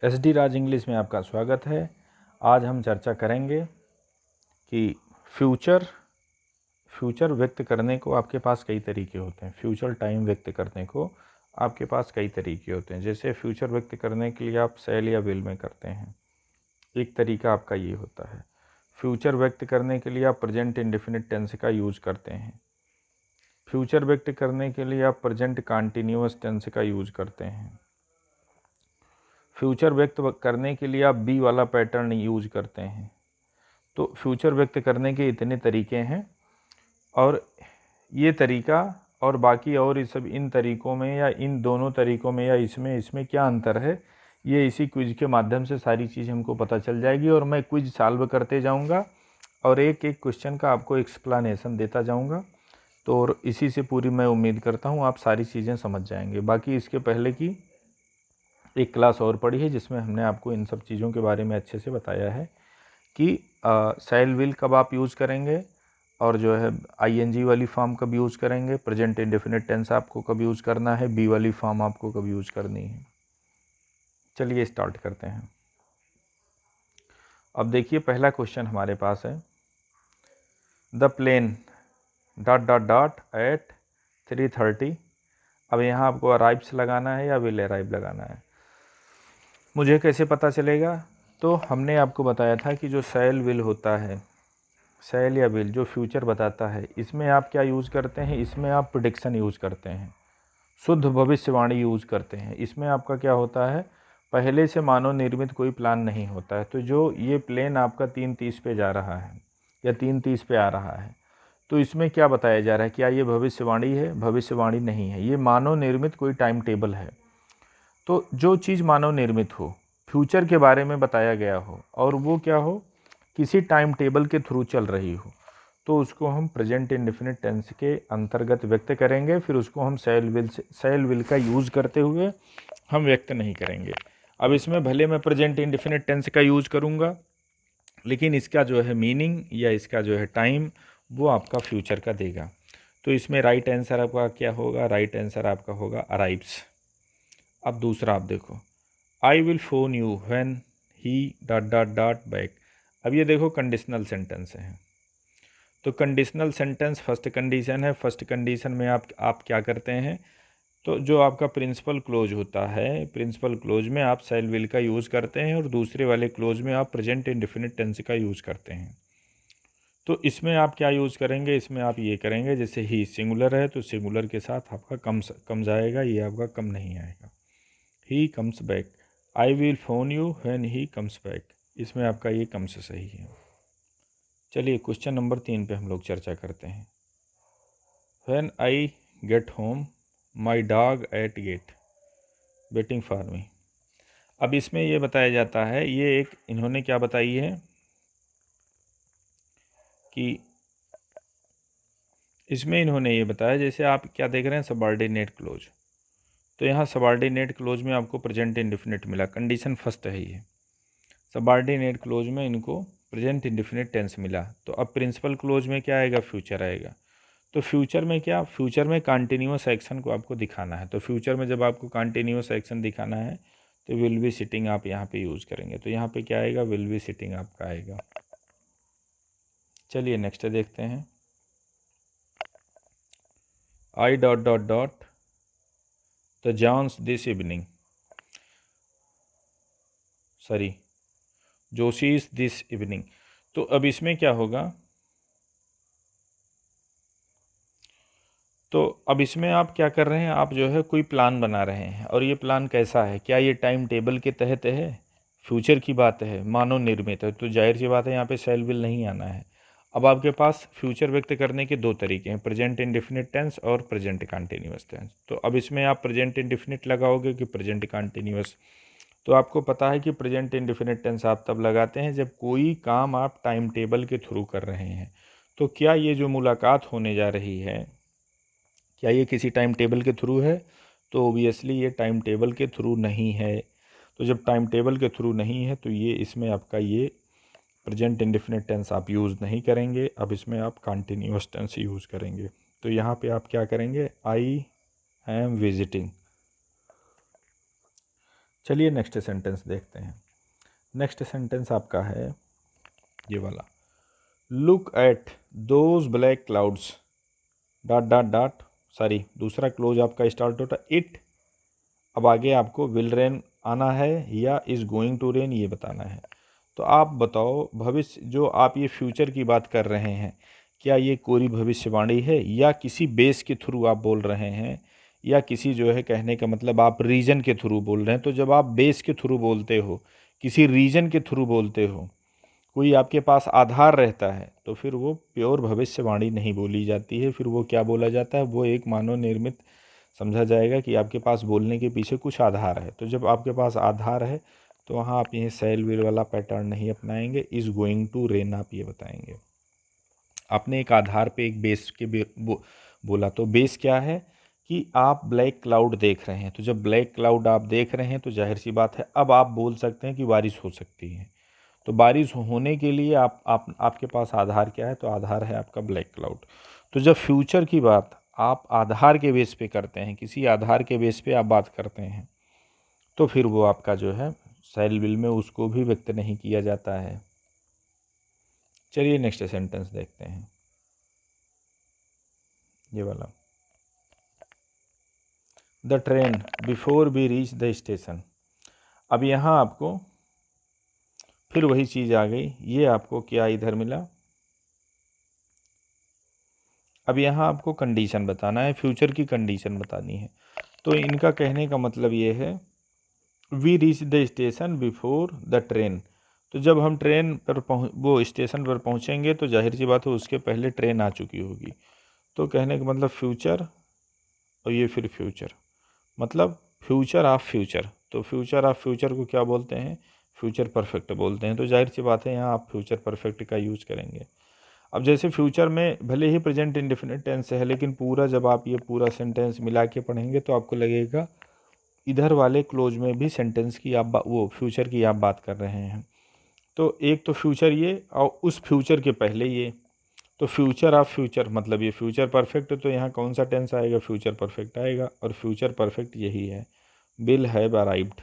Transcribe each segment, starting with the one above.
SD राज English में आपका स्वागत है। आज हम चर्चा करेंगे कि फ्यूचर व्यक्त करने को आपके पास कई तरीके होते हैं। फ्यूचर टाइम व्यक्त करने को आपके पास कई तरीके होते हैं। जैसे फ्यूचर व्यक्त करने के लिए आप शैल या विल में करते हैं, एक तरीका आपका ये होता है। फ्यूचर व्यक्त करने के लिए आप प्रेजेंट इंडेफिनिट टेंस का यूज़ करते हैं। फ्यूचर व्यक्त करने के लिए आप प्रेजेंट कंटिन्यूअस टेंस का यूज़ करते हैं। फ्यूचर व्यक्त करने के लिए आप बी वाला पैटर्न यूज करते हैं। तो फ्यूचर व्यक्त करने के इतने तरीके हैं और ये तरीका और बाकी और इस सब इन तरीकों में या इन दोनों तरीकों में या इसमें क्या अंतर है, ये इसी क्विज के माध्यम से सारी चीज़ हमको पता चल जाएगी। और मैं क्विज सॉल्व करते जाऊंगा और एक एक क्वेश्चन का आपको एक्सप्लेनेशन देता जाऊंगा। तो और इसी से पूरी मैं उम्मीद करता हूँ आप सारी चीज़ें समझ जाएंगे। बाकी इसके पहले की एक क्लास और पढ़ी है जिसमें हमने आपको इन सब चीज़ों के बारे में अच्छे से बताया है कि शैल विल कब आप यूज़ करेंगे और जो है ING वाली फॉर्म कब यूज़ करेंगे, प्रेजेंट इंडेफिनिट टेंस आपको कब यूज़ करना है, बी वाली फॉर्म आपको कब यूज़ करनी है। चलिए स्टार्ट करते हैं। अब देखिए पहला क्वेश्चन हमारे पास है, द प्लेन ... एट 3:30। अब यहाँ आपको अराइव्स लगाना है या विल अराइव लगाना है। मुझे कैसे पता चलेगा? तो हमने आपको बताया था कि जो शैल विल होता है, शैल या विल जो फ्यूचर बताता है, इसमें आप क्या यूज़ करते हैं, इसमें आप प्रेडिक्शन यूज़ करते हैं, शुद्ध भविष्यवाणी यूज़ करते हैं। इसमें आपका क्या होता है, पहले से मानव निर्मित कोई प्लान नहीं होता है। तो जो ये प्लेन आपका 3:30 पे जा रहा है या 3:30 पे आ रहा है, तो इसमें क्या बताया जा रहा है, क्या ये भविष्यवाणी है? भविष्यवाणी नहीं है, ये मानव निर्मित कोई टाइम टेबल है। तो जो चीज़ मानव निर्मित हो, फ्यूचर के बारे में बताया गया हो और वो क्या हो, किसी टाइम टेबल के थ्रू चल रही हो, तो उसको हम प्रेजेंट इंडेफिनिट टेंस के अंतर्गत व्यक्त करेंगे। फिर उसको हम शैल विल का यूज़ करते हुए हम व्यक्त नहीं करेंगे। अब इसमें भले मैं प्रेजेंट इंडेफिनिट टेंस का यूज़ करूँगा, लेकिन इसका जो है मीनिंग या इसका जो है टाइम वो आपका फ्यूचर का देगा। तो इसमें राइट आंसर आपका क्या होगा? राइट आंसर आपका होगा अराइव्स। अब दूसरा आप देखो, I will phone you when he ... back. अब ये देखो कंडीशनल सेंटेंस है। तो कंडीशनल सेंटेंस फर्स्ट कंडीशन है। फर्स्ट कंडीशन में आप क्या करते हैं, तो जो आपका प्रिंसिपल क्लोज होता है, प्रिंसिपल क्लोज में आप शैल विल का यूज़ करते हैं और दूसरे वाले क्लोज में आप प्रेजेंट इंडेफिनिट टेंस का यूज़ करते हैं। तो इसमें आप क्या यूज़ करेंगे, इसमें आप ये करेंगे, जैसे ही सिंगुलर है तो सिंगुलर के साथ आपका कम जाएगा, ये आपका कम नहीं आएगा। He comes back, I will phone you when he comes back, इसमें आपका ये कम से सही है। चलिए क्वेश्चन नंबर 3 पे हम लोग चर्चा करते हैं। When I get home my dog at gate waiting for me. अब इसमें ये बताया जाता है, ये एक इन्होंने क्या बताई है कि इसमें इन्होंने ये बताया, जैसे आप क्या देख रहे हैं, सबऑर्डिनेट क्लोज। तो यहाँ सबऑर्डिनेट क्लोज में आपको प्रेजेंट इंडेफिनिट मिला, कंडीशन फर्स्ट है ये। सबऑर्डिनेट क्लोज में इनको प्रेजेंट इंडेफिनिट टेंस मिला। तो अब प्रिंसिपल क्लोज में क्या आएगा, फ्यूचर आएगा। तो फ्यूचर में क्या, फ्यूचर में कंटिन्यूअस एक्शन को आपको दिखाना है। तो फ्यूचर में जब आपको कंटिन्यूअस एक्शन दिखाना है तो विल बी सिटिंग आप यहाँ पे यूज़ करेंगे। तो यहाँ पे क्या आएगा, विल बी सिटिंग आपका आएगा। चलिए नेक्स्ट देखते हैं, I ... the Johns this evening, sorry Joshis this evening. तो अब इसमें क्या होगा, तो अब इसमें आप क्या कर रहे हैं, आप जो है कोई प्लान बना रहे हैं। और ये प्लान कैसा है, क्या ये टाइम टेबल के तहत है, फ्यूचर की बात है, मानव निर्मित है, तो जाहिर सी बात है यहाँ पे शैल विल नहीं आना है। अब आपके पास फ्यूचर व्यक्त करने के दो तरीके हैं, प्रेजेंट इंडेफिनिट टेंस और प्रेजेंट कंटिन्यूअस टेंस। तो अब इसमें आप प्रेजेंट इंडेफिनिट लगाओगे कि प्रेजेंट कंटिन्यूअस। तो आपको पता है कि प्रेजेंट इंडेफिनिट टेंस आप तब लगाते हैं जब कोई काम आप टाइम टेबल के थ्रू कर रहे हैं। तो क्या ये जो मुलाकात होने जा रही है, क्या ये किसी टाइम टेबल के थ्रू है? तो ओबियसली ये टाइम टेबल के थ्रू नहीं है। तो जब टाइम टेबल के थ्रू नहीं है तो ये इसमें आपका ये प्रेजेंट इंडेफिनिट टेंस आप यूज़ नहीं करेंगे। अब इसमें आप कंटिन्यूअस टेंस यूज़ करेंगे। तो यहाँ पे आप क्या करेंगे, आई एम विजिटिंग। चलिए नेक्स्ट सेंटेंस देखते हैं। नेक्स्ट सेंटेंस आपका है ये वाला, look at those black clouds dot dot dot, sorry दूसरा क्लोज आपका स्टार्ट होता इट। अब आगे आपको विल रेन आना है या इज़ गोइंग टू रेन ये बताना है। तो आप बताओ, भविष्य जो आप ये फ्यूचर की बात कर रहे हैं, क्या ये कोरी भविष्यवाणी है या किसी बेस के थ्रू आप बोल रहे हैं, या किसी जो है कहने का मतलब आप रीजन के थ्रू बोल रहे हैं। तो जब आप बेस के थ्रू बोलते हो, किसी रीजन के थ्रू बोलते हो, कोई आपके पास आधार रहता है, तो फिर वो प्योर भविष्यवाणी नहीं बोली जाती है। फिर वो क्या बोला जाता है, वो एक मानव निर्मित समझा जाएगा कि आपके पास बोलने के पीछे कुछ आधार है। तो जब आपके पास आधार है तो वहाँ आप ये सेल विल वाला पैटर्न नहीं अपनाएंगे, इज़ गोइंग टू रेन आप ये बताएंगे। आपने एक आधार पे एक बेस के बोला, तो बेस क्या है कि आप ब्लैक क्लाउड देख रहे हैं। तो जब ब्लैक क्लाउड आप देख रहे हैं तो जाहिर सी बात है अब आप बोल सकते हैं कि बारिश हो सकती है। तो बारिश होने के लिए आपके पास आधार क्या है, तो आधार है आपका ब्लैक क्लाउड। तो जब फ्यूचर की बात आप आधार के बेस पे करते हैं, किसी आधार के बेस पे आप बात करते हैं, तो फिर वो आपका जो है सेल विल में उसको भी व्यक्त नहीं किया जाता है। चलिए नेक्स्ट सेंटेंस देखते हैं ये वाला, the train before we reach the station. अब यहाँ आपको फिर वही चीज़ आ गई, ये आपको क्या इधर मिला। अब यहाँ आपको कंडीशन बताना है, फ्यूचर की कंडीशन बतानी है। तो इनका कहने का मतलब ये है, we reach the station before the train. तो जब हम ट्रेन पर वो स्टेशन पर पहुँचेंगे तो जाहिर सी बात है उसके पहले ट्रेन आ चुकी होगी। तो कहने का मतलब फ्यूचर, और ये फिर फ्यूचर, मतलब फ्यूचर ऑफ फ्यूचर। तो फ्यूचर ऑफ फ्यूचर को क्या बोलते हैं, फ्यूचर परफेक्ट बोलते हैं। तो जाहिर सी बात है यहाँ आप फ्यूचर परफेक्ट का यूज़ करेंगे। अब जैसे फ्यूचर में भले ही प्रेजेंट इंडेफिनिट टेंस है, लेकिन पूरा जब आप ये पूरा सेंटेंस मिला के पढ़ेंगे तो आपको लगेगा इधर वाले क्लोज में भी सेंटेंस की आप वो फ्यूचर की आप बात कर रहे हैं। तो एक तो फ्यूचर ये, और उस फ्यूचर के पहले ये। तो फ्यूचर ऑफ फ्यूचर मतलब ये फ्यूचर परफेक्ट, तो यहाँ कौन सा टेंस आएगा, फ्यूचर परफेक्ट आएगा। और फ्यूचर परफेक्ट यही है, विल हैव अराइव्ड।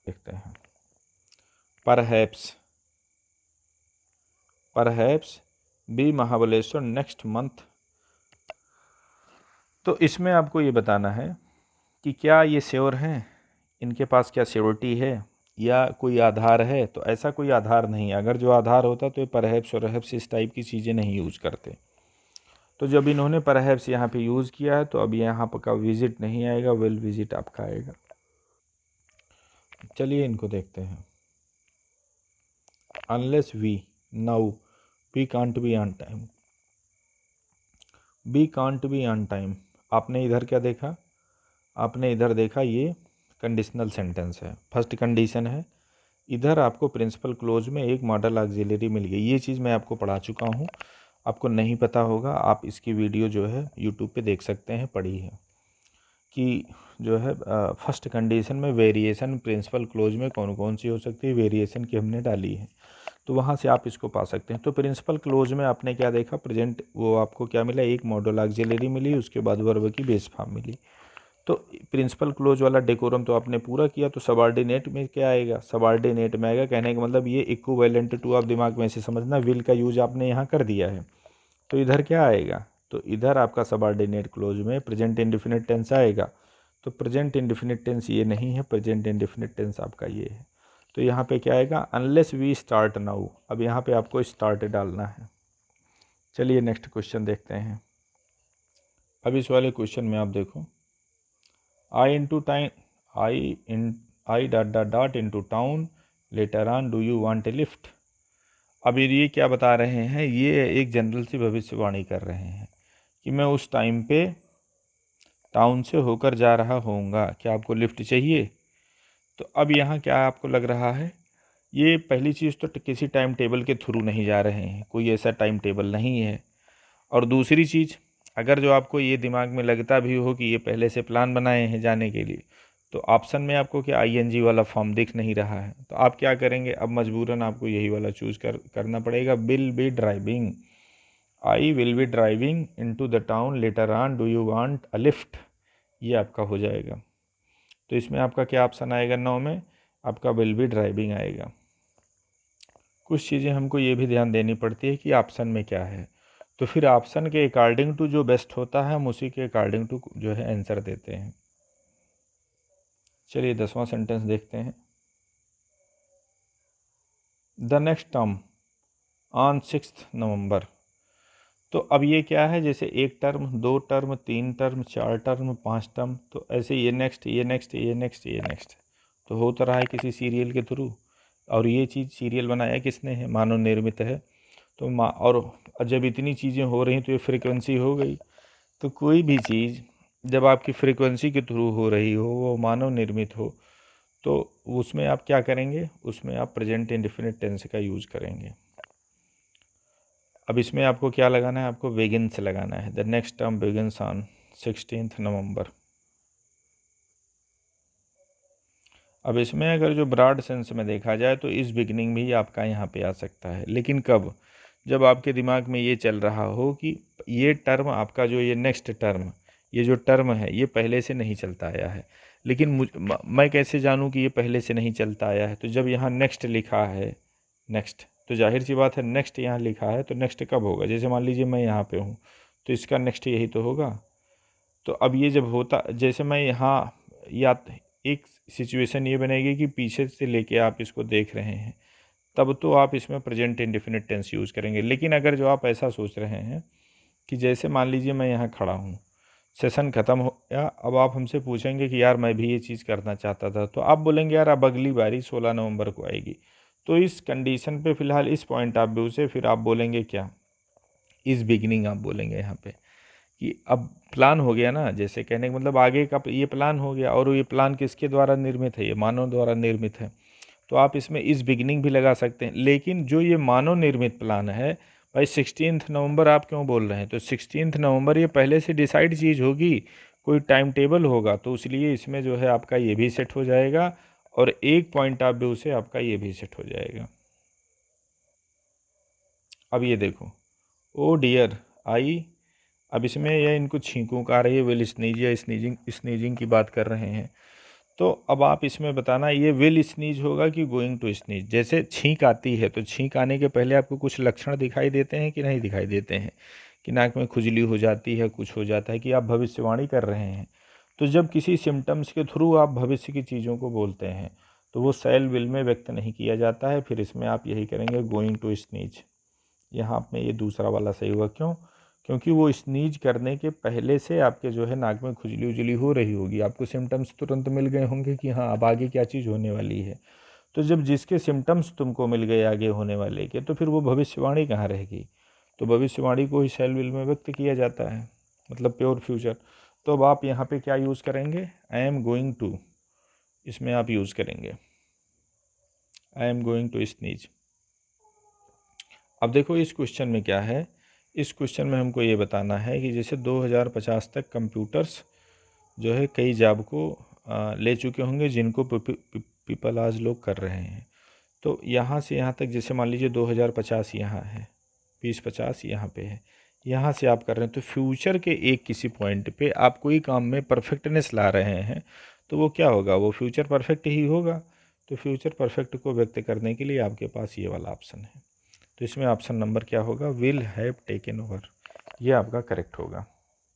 देखते हैं, perhaps be Mahabaleshwar next month. तो इसमें आपको ये बताना है कि क्या ये श्योर हैं, इनके पास क्या श्योरिटी है या कोई आधार है। तो ऐसा कोई आधार नहीं है। अगर जो आधार होता तो ये परहैप्स और रहैप्स इस टाइप की चीज़ें नहीं यूज़ करते। तो जब इन्होंने परहैप्स यहाँ पे यूज़ किया है तो अब यहाँ पर का विजिट नहीं आएगा, विल विजिट आपका आएगा। चलिए इनको देखते हैं, unless we now we can't be on time. Be can't be on time, आपने इधर क्या देखा, आपने इधर देखा ये कंडीशनल सेंटेंस है, फर्स्ट कंडीशन है। इधर आपको प्रिंसिपल क्लोज में एक मॉडल ऑक्सिलरी मिल गई। ये चीज़ मैं आपको पढ़ा चुका हूँ, आपको नहीं पता होगा आप इसकी वीडियो जो है यूट्यूब पे देख सकते हैं, पढ़ी है कि जो है फर्स्ट कंडीशन में वेरिएशन प्रिंसिपल क्लोज में कौन कौन सी हो सकती है, वेरिएशन की हमने डाली है। तो वहाँ से आप इसको पा सकते हैं। तो प्रिंसिपल क्लोज में आपने क्या देखा, प्रेजेंट वो आपको क्या मिला, एक मॉडल ऑक्सिलरी मिली, उसके बाद वर्ब की बेस फॉर्म मिली। तो प्रिंसिपल क्लोज वाला डेकोरम तो आपने पूरा किया। तो सबऑर्डिनेट में क्या आएगा, सबऑर्डिनेट में आएगा, कहने का मतलब ये इक्विवेलेंट टू, आप दिमाग में से समझना, विल का यूज आपने यहाँ कर दिया है। तो इधर क्या आएगा, तो इधर आपका सबऑर्डिनेट क्लोज में प्रेजेंट इंडेफिनिट टेंस आएगा। तो प्रेजेंट इंडेफिनिट टेंस ये नहीं है, प्रेजेंट इंडेफिनिट टेंस आपका ये है। तो यहाँ पे क्या आएगा, अनलेस वी स्टार्ट नाउ। अब यहाँ पे आपको स्टार्ट डालना है। चलिए नेक्स्ट क्वेश्चन देखते हैं। अब इस वाले क्वेश्चन में आप देखो, I into time, I dot dot dot into town later on do you want a lift. अब ये क्या बता रहे हैं, ये एक जनरल सी भविष्यवाणी कर रहे हैं कि मैं उस टाइम पे टाउन से होकर जा रहा होऊंगा, क्या आपको लिफ्ट चाहिए। तो अब यहाँ क्या आपको लग रहा है, ये पहली चीज़ तो किसी टाइम टेबल के थ्रू नहीं जा रहे हैं, कोई ऐसा टाइम टेबल नहीं है। और दूसरी चीज़, अगर जो आपको ये दिमाग में लगता भी हो कि ये पहले से प्लान बनाए हैं जाने के लिए, तो ऑप्शन में आपको क्या आईएनजी वाला फॉर्म दिख नहीं रहा है। तो आप क्या करेंगे, अब मजबूरन आपको यही वाला चूज़ करना पड़ेगा, will be driving, I will be driving into the town later on do you want a lift, ये आपका हो जाएगा। तो इसमें आपका क्या ऑप्शन आएगा? 9 में आपका विल बी ड्राइविंग आएगा। कुछ चीज़ें हमको ये भी ध्यान देनी पड़ती है कि ऑप्शन में क्या है, तो फिर ऑप्शन के अकॉर्डिंग टू जो बेस्ट होता है हम उसी के अकॉर्डिंग टू जो है आंसर देते हैं। चलिए 10वां सेंटेंस देखते हैं। द नेक्स्ट टर्म ऑन 6 नवंबर। तो अब ये क्या है? जैसे 1 term, 2 term, 3 term, 4 term, 5 term, तो ऐसे ये नेक्स्ट, ये नेक्स्ट, ये नेक्स्ट, ये नेक्स्ट, तो हो तो रहा है किसी सीरियल के थ्रू। और ये चीज़ सीरियल बनाया किसने है? मानव निर्मित है। तो और जब इतनी चीज़ें हो रही तो ये फ्रीक्वेंसी हो गई। तो कोई भी चीज़ जब आपकी फ्रीक्वेंसी के थ्रू हो रही हो, वो मानव निर्मित हो, तो उसमें आप क्या करेंगे? उसमें आप प्रेजेंट इंडेफिनिट टेंस का यूज़ करेंगे। अब इसमें आपको क्या लगाना है? आपको बिगिंस लगाना है। The next term begins on 16 नवंबर। अब इसमें अगर जो ब्रॉड सेंस में देखा जाए तो इस बिगिनिंग भी आपका यहाँ पे आ सकता है, लेकिन कब? जब आपके दिमाग में ये चल रहा हो कि ये टर्म आपका जो ये नेक्स्ट टर्म, ये जो टर्म है ये पहले से नहीं चलता आया है। लेकिन मैं कैसे जानूँ कि ये पहले से नहीं चलता आया है? तो जब यहाँ नेक्स्ट लिखा है, नेक्स्ट, तो जाहिर सी बात है नेक्स्ट यहाँ लिखा है, तो नेक्स्ट कब होगा? जैसे मान लीजिए मैं यहाँ पे हूँ, तो इसका नेक्स्ट यही तो होगा। तो अब ये जब होता, जैसे मैं यहाँ, या एक सिचुएशन ये बनेगी कि पीछे से लेके आप इसको देख रहे हैं, तब तो आप इसमें प्रेजेंट इंडेफिनिट टेंस यूज़ करेंगे। लेकिन अगर जो आप ऐसा सोच रहे हैं कि जैसे मान लीजिए मैं यहाँ खड़ा हूँ, सेशन ख़त्म हो गया, अब आप हमसे पूछेंगे कि यार मैं भी ये चीज़ करना चाहता था, तो आप बोलेंगे यार अब अगली बारी 16 नवंबर को आएगी। तो इस कंडीशन पे फ़िलहाल इस पॉइंट ऑफ व्यू से फिर आप बोलेंगे क्या? इस बिगिनिंग आप बोलेंगे यहाँ पे कि अब प्लान हो गया ना, जैसे कहने का मतलब आगे का ये प्लान हो गया, और ये प्लान किसके द्वारा निर्मित है? ये मानव द्वारा निर्मित है। तो आप इसमें इस बिगिनिंग भी लगा सकते हैं। लेकिन जो ये मानव निर्मित प्लान है, भाई 16 नवंबर आप क्यों बोल रहे हैं? तो 16 नवंबर ये पहले से डिसाइड चीज़ होगी, कोई टाइम टेबल होगा, तो इसलिए इसमें जो है आपका ये भी सेट हो जाएगा, और एक पॉइंट ऑफ व्यू से आपका ये भी सेट हो जाएगा। अब ये देखो, ओ डियर आई, अब इसमें ये इनको छींकों का आ रही है, विल स्नीज या स्नीजिंग, स्नीजिंग की बात कर रहे हैं। तो अब आप इसमें बताना ये विल स्नीज होगा कि गोइंग टू स्नीज। जैसे छींक आती है, तो छींक आने के पहले आपको कुछ लक्षण दिखाई देते हैं कि नहीं दिखाई देते हैं? कि नाक में खुजली हो जाती है, कुछ हो जाता है, कि आप भविष्यवाणी कर रहे हैं। तो जब किसी सिम्टम्स के थ्रू आप भविष्य की चीज़ों को बोलते हैं, तो वो शैल विल में व्यक्त नहीं किया जाता है। फिर इसमें आप यही करेंगे, गोइंग टू स्नीज। यहाँ में ये दूसरा वाला सही होगा। क्यों? क्योंकि वो स्नीज करने के पहले से आपके जो है नाक में खुजली उजली हो रही होगी, आपको सिम्टम्स तुरंत मिल गए होंगे कि हाँ अब आगे क्या चीज़ होने वाली है। तो जब जिसके सिम्टम्स तुमको मिल गए आगे होने वाले के, तो फिर वो भविष्यवाणी कहाँ रहेगी? तो भविष्यवाणी को ही शैल विल में व्यक्त किया जाता है, मतलब प्योर फ्यूचर। तो अब आप यहाँ पे क्या यूज़ करेंगे? आई एम गोइंग टू, इसमें आप यूज़ करेंगे I am going to sneeze. अब देखो इस क्वेश्चन में क्या है, इस क्वेश्चन में हमको ये बताना है कि जैसे 2050 तक कंप्यूटर्स जो है कई जॉब को ले चुके होंगे, जिनको पीपल आज लोग कर रहे हैं। तो यहाँ से यहाँ तक, जैसे मान लीजिए 2050 यहाँ है, 2050 यहाँ पे है, यहाँ से आप कर रहे हैं, तो फ्यूचर के एक किसी पॉइंट पे आप कोई काम में परफेक्टनेस ला रहे हैं, तो वो क्या होगा? वो फ्यूचर परफेक्ट ही होगा। तो फ्यूचर परफेक्ट को व्यक्त करने के लिए आपके पास ये वाला ऑप्शन है। तो इसमें ऑप्शन नंबर क्या होगा? विल हैव टेकन ओवर, ये आपका करेक्ट होगा।